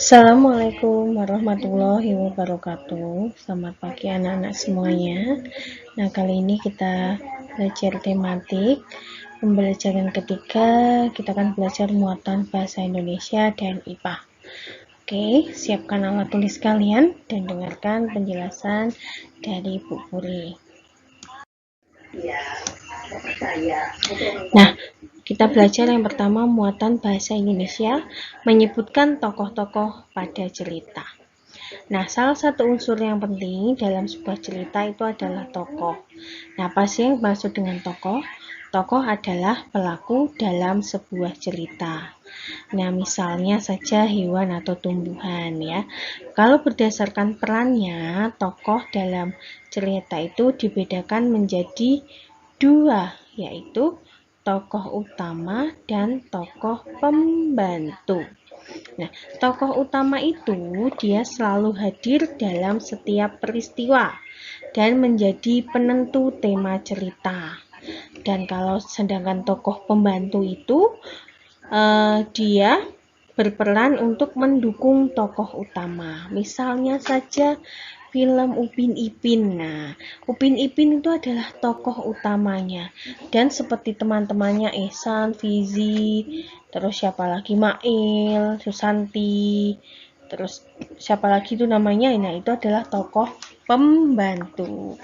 Assalamualaikum warahmatullahi wabarakatuh. Selamat pagi anak-anak semuanya. Nah, kali ini kita belajar tematik pembelajaran ketiga. Kita akan belajar muatan bahasa Indonesia dan IPA. Oke, siapkan alat tulis kalian dan dengarkan penjelasan dari Bu Puri. Nah, kita belajar yang pertama muatan bahasa Indonesia menyebutkan tokoh-tokoh pada cerita. Nah, salah satu unsur yang penting dalam sebuah cerita itu adalah tokoh. Nah, apa sih yang maksud dengan tokoh? Tokoh adalah pelaku dalam sebuah cerita. Nah, misalnya saja hewan atau tumbuhan ya. Kalau berdasarkan perannya, tokoh dalam cerita itu dibedakan menjadi dua, yaitu tokoh utama dan tokoh pembantu. Nah, tokoh utama itu dia selalu hadir dalam setiap peristiwa dan menjadi penentu tema cerita. Dan kalau sedangkan tokoh pembantu itu dia berperan untuk mendukung tokoh utama. Misalnya saja film Upin Ipin. Nah, Upin Ipin itu adalah tokoh utamanya. Dan seperti teman-temannya Ehsan, Fizi, terus siapa lagi Mail, Susanti, terus siapa lagi itu namanya. Nah, itu adalah tokoh pembantu.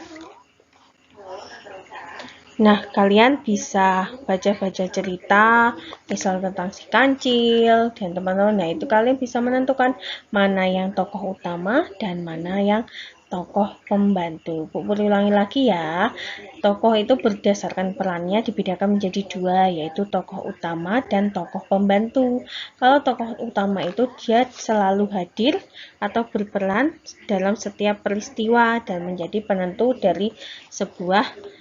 Nah, kalian bisa baca-baca cerita, misal tentang si Kancil dan teman-teman. Nah, itu kalian bisa menentukan mana yang tokoh utama dan mana yang tokoh pembantu. Bu ulangi lagi ya. Tokoh itu berdasarkan perannya dibedakan menjadi dua, yaitu tokoh utama dan tokoh pembantu. Kalau tokoh utama itu dia selalu hadir atau berperan dalam setiap peristiwa dan menjadi penentu dari sebuah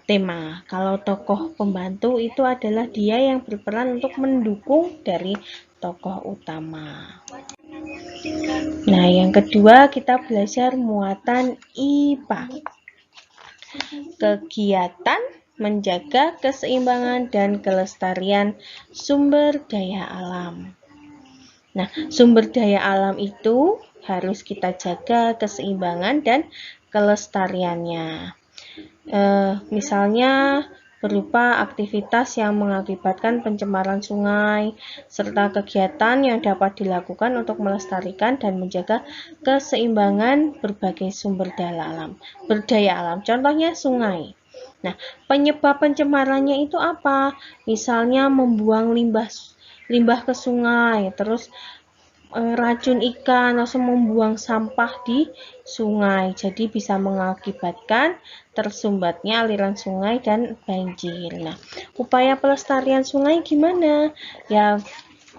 tema. Kalau tokoh pembantu itu adalah dia yang berperan untuk mendukung dari tokoh utama. Nah, yang kedua kita belajar muatan IPA. Kegiatan menjaga keseimbangan dan kelestarian sumber daya alam. Nah, sumber daya alam itu harus kita jaga keseimbangan dan kelestariannya. Misalnya berupa aktivitas yang mengakibatkan pencemaran sungai, serta kegiatan yang dapat dilakukan untuk melestarikan dan menjaga keseimbangan berbagai sumber daya alam. Contohnya sungai. Nah, penyebab pencemarannya itu apa? Misalnya membuang limbah ke sungai, terus racun ikan atau membuang sampah di sungai, jadi bisa mengakibatkan tersumbatnya aliran sungai dan banjir. Nah, upaya pelestarian sungai gimana? Ya,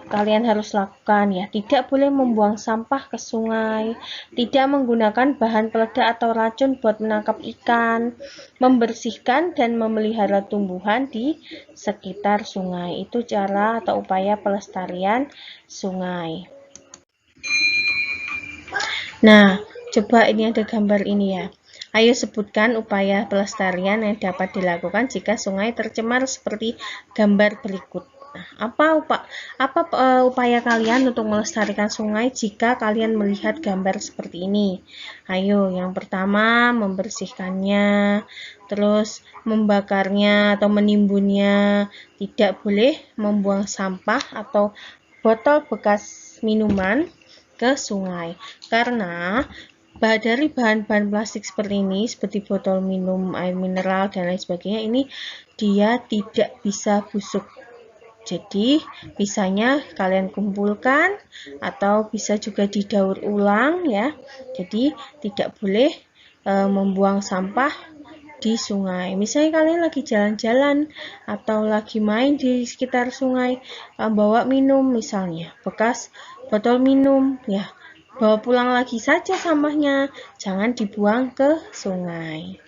kalian harus lakukan ya, tidak boleh membuang sampah ke sungai, tidak menggunakan bahan peledak atau racun buat menangkap ikan, membersihkan dan memelihara tumbuhan di sekitar sungai. Itu cara atau upaya pelestarian sungai. Nah, coba ini ada gambar ini ya. Ayo sebutkan upaya pelestarian yang dapat dilakukan jika sungai tercemar seperti gambar berikut. Nah, apa upaya kalian untuk melestarikan sungai jika kalian melihat gambar seperti ini? Ayo, yang pertama membersihkannya, terus membakarnya atau menimbunnya. Tidak boleh membuang sampah atau botol bekas minuman ke sungai, karena dari bahan-bahan plastik seperti ini, seperti botol minum air mineral dan lain sebagainya, ini dia tidak bisa busuk. Jadi bisanya kalian kumpulkan atau bisa juga didaur ulang ya. Jadi tidak boleh membuang sampah di sungai. Misalnya kalian lagi jalan-jalan atau lagi main di sekitar sungai, bawa minum misalnya, bekas botol minum ya, bawa pulang lagi saja sampahnya, jangan dibuang ke sungai.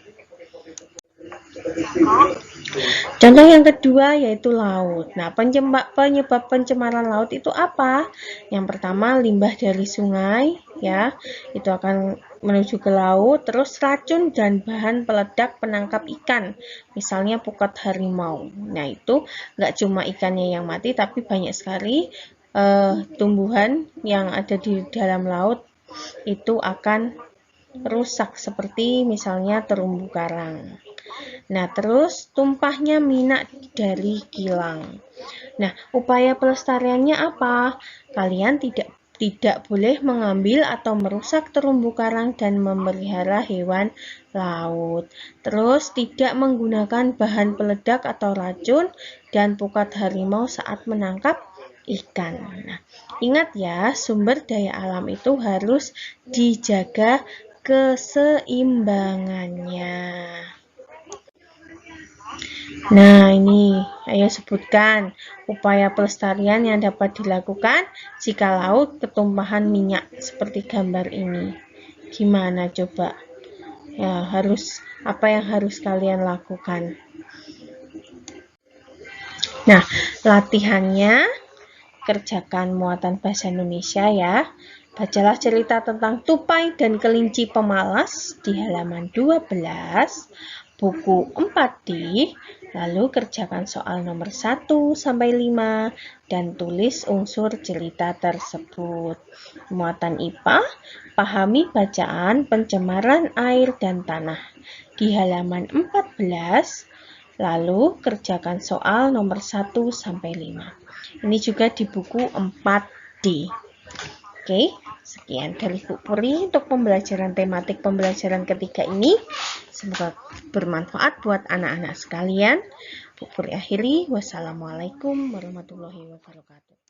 Contoh yang kedua yaitu laut. Nah, penyebab pencemaran laut itu apa? Yang pertama limbah dari sungai ya, itu akan menuju ke laut, terus racun dan bahan peledak penangkap ikan, misalnya pukat harimau. Nah, itu nggak cuma ikannya yang mati, tapi banyak sekali tumbuhan yang ada di dalam laut itu akan rusak, seperti misalnya terumbu karang. Nah, terus tumpahnya minyak dari kilang. Nah, upaya pelestariannya apa? Kalian tidak boleh mengambil atau merusak terumbu karang dan memelihara hewan laut. Terus tidak menggunakan bahan peledak atau racun dan pukat harimau saat menangkap ikan. Nah, ingat ya, sumber daya alam itu harus dijaga keseimbangannya. Nah, ini ayo sebutkan upaya pelestarian yang dapat dilakukan jika laut ketumpahan minyak seperti gambar ini. Gimana coba? Ya, apa yang harus kalian lakukan? Nah, latihannya kerjakan muatan bahasa Indonesia ya. Bacalah cerita tentang tupai dan kelinci pemalas di halaman 12, buku 4D, lalu kerjakan soal nomor 1 sampai 5 dan tulis unsur cerita tersebut. Muatan IPA, pahami bacaan pencemaran air dan tanah di halaman 14, lalu kerjakan soal nomor 1 sampai 5. Ini juga di buku 4D. Oke, sekian dari Bu Puri untuk pembelajaran tematik pembelajaran ketiga ini. Semoga bermanfaat buat anak-anak sekalian. Bu Puri akhiri. Wassalamualaikum warahmatullahi wabarakatuh.